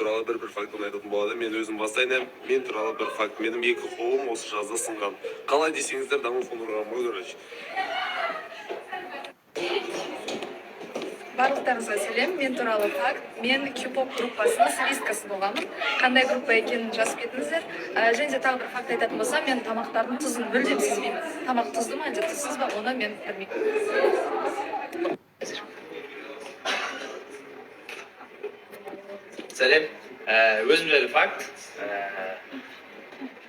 туралы бір фактты айтатын болады. Мен өзім бастайын, мен туралы бір факт. Менің екі қолым осы жазда сынған. Қалай десеңіздер, домофон ұрғанмын, короче. Барлықтарыңызға сәлем, мен туралы факт. Мен Q-pop группасының солисткасы болғанмын. Қандай группа екенін жазып кетіңіздер. Және де тағы бір факт айтатын болсам, мен тамақтардың тұзын мүлдем сезбеймін. Тамақ тұзды ма, әлде тұзсыз ба, оны мен білмеймін. Сәлем, өзім жайлы факт.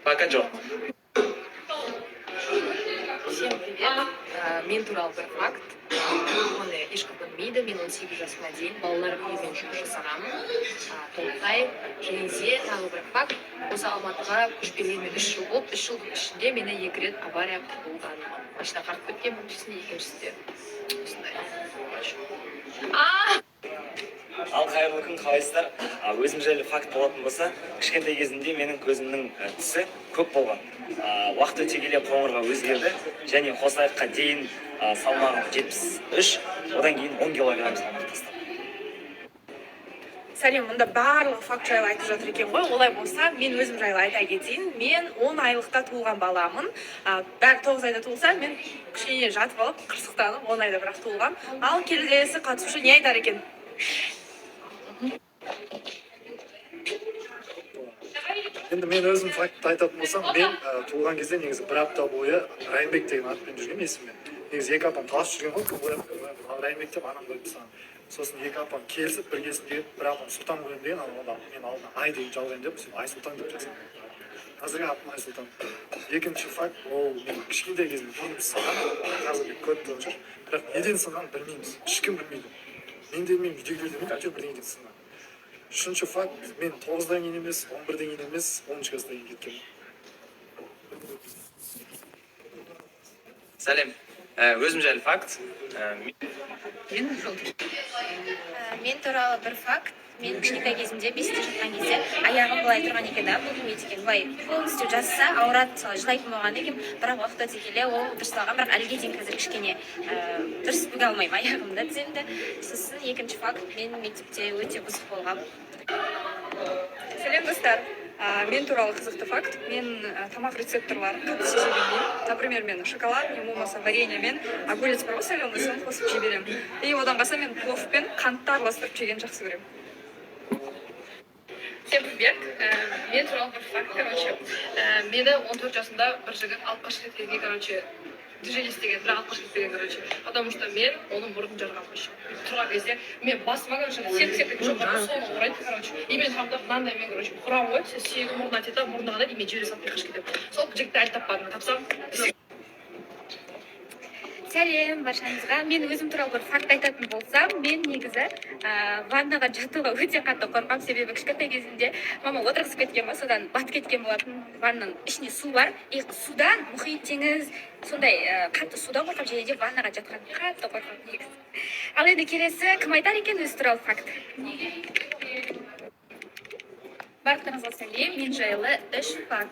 Пока жоқ. Всем привет. Мен туралы бір факт. Оны ешкім білмейді. Мен 18 жасыма дейін балалар үйімен жұмыс жасағанмын. Толықтай. Және де тағы бір факт. Осы Алматыға көшпелігіме 3 жыл болды. 3 жылдың ішінде мені 2 рет авария болған. Машина қарып кеткен, біріншісінде, екіншісінде. Осындай. Ал қайырлы күн, қалайсыздар? Өзім жайлы факт болатын болса, кішкентай кезімде менің көзімнің түсі көк болған. Уақыт өте келе қоңырға өзгерді, және қосаяққа дейін салмағым 73, одан кейін 10 килограмм салмақ тастадым. Сәлем, мұнда барлық факт жайлы айтып жатыр екен ғой. Олай болса, мен өзім жайлы айта кетейін. Мен 10 айлықта туылған баламын. Бәрі 9 айда туылса, мен кішкене жатып алып, қырсықтанып 10 айда бірақ туылғам. Ал келесі қатысушы не айтар екен? Енді мен өзім фактты айтатын болсам, мен туылған кезде негізі бір апта бойы Райымбек деген атпен жүрген есіммен. Негізі екі апам таласып жүрген ғой, Райымбек деп анам қойып тастаған. Сосын екі апам келісіп біргесінде бір апам Сұлтан қоямын деген, мен алдына Ай деген жалғайын деп, Ай Сұлтан деп жазған. Қазіргі атым Ай Сұлтан. Екінші факт, ол мен кішкентай кезімде денім сынған, қазір көп болып жүр. Бірақ неден сынған білмейміз, ешкім білмейді. Мен де мен видеогер демейді, әйтеуір бірдеңеден сынған. Үшінші факт, мен 9-дан кейін емес, 11-ден кейін емес, 10-шы класстан кейін кеткенмін. Сәлем, өзім жайлы факт. Мен туралы бір факт. Мен кішкентай кезімде 5-те жатқан кезде аяғым былай тұрған екен, бұл білмейді екен. Былай полностью жазса, ауырады, жылайтын болған екен. Бірақ уақыт өте келе ол дұрысталған, бірақ әліге дейін қазір кішкене дұрыс бүге алмаймын аяғымды, тіземді. Сосын екінші факт, мен мектепте өте бұзық болғам. Сәлем достар. Мен туралы қызықты факт. Мен тамақ рецепторларын қатты сезе бермеймін. Например, мен шоколад, не болмаса варенье мен огурец бар ғой соленый, соны қосып жей беремін. И одан қалса мен пловпен қантты араластырып жеген жақсы көремін. Всем привет. Мен туралы бір факт, короче. Мені 14 жасында бір жігіт алып қашып кеткенге, короче, движение істеген, бірақ алып қашып кетпеген, короче. Потому что мен оның мұрнын жарған қойшы. Тұрған кезде мен басыма, короче, сетік жоғары соны ұрайды, короче. И мен тамда мынандай мен, короче, құрам ғой, сүйегі мұрнына теді, мұрнына қадайды, и мен жібере салып қашып кетемін. Сол жігітті әлі таппадым, тапсам. Сәлем баршаңызға. Мен өзім туралы бір факт айтатын болсам, мен негізі ваннаға жатуға өте қатты қорқам, себебі кішкентай кезімде мама отырғызып кеткен ба, содан батып кеткен болатын. Ваннаның ішінде су бар, и судан мұхит, теңіз, сондай қатты судан қорқам, және де ваннаға жатқан қатты қорқам негізі. Ал енді келесі кім айтар екен өзі туралы факт? Барлықтарыңызға сәлем, мен жайлы 3 факт.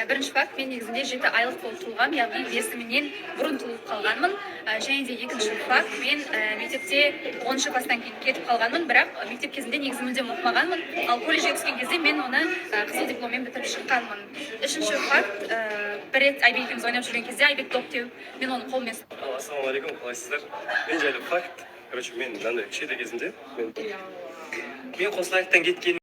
Бірінші факт, мен негізінде 7 айлық болып туылғам, яғни мерзімінен бұрын туылып қалғанмын. Және де екінші факт, мен мектепте 10-шы класстан кейін кетіп қалғанмын, бірақ мектеп кезінде негізі мүлдем оқымағанмын. Ал колледжге түскен кезде мен оны қызыл дипломмен бітіріп шыққанмын. Үшінші факт, бір рет Айбек екеуміз ойнап жүрген кезде Айбек доп теуіп, мен оны қолмен Ассалаумағалейкум, қалайсыздар? Мен жайлы факт. Короче, мен мынандай кішкентай кезімде, мен Мен Қосаяқтан кеткен